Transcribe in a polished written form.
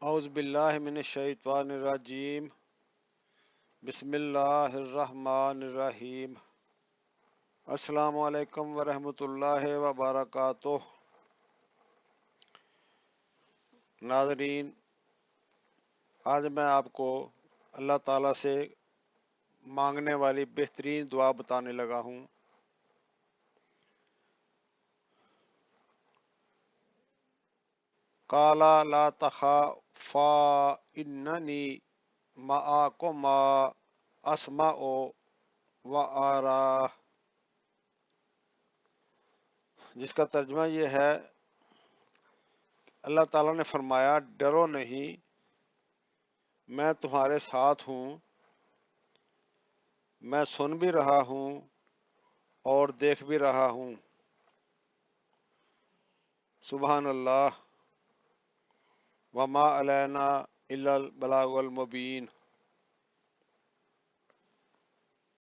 اعوذ باللہ من الشیطان الرجیم بسم اللہ الرحمن الرحیم السلام علیکم ورحمۃ اللہ وبرکاتہ۔ ناظرین، آج میں آپ کو اللہ تعالیٰ سے مانگنے والی بہترین دعا بتانے لگا ہوں۔ قالا لا تخافا اننی معکما اسمع و ارا، جس کا ترجمہ یہ ہے، اللہ تعالیٰ نے فرمایا ڈرو نہیں، میں تمہارے ساتھ ہوں، میں سن بھی رہا ہوں اور دیکھ بھی رہا ہوں۔ سبحان اللہ، وما علینا الا البلاغ المبین۔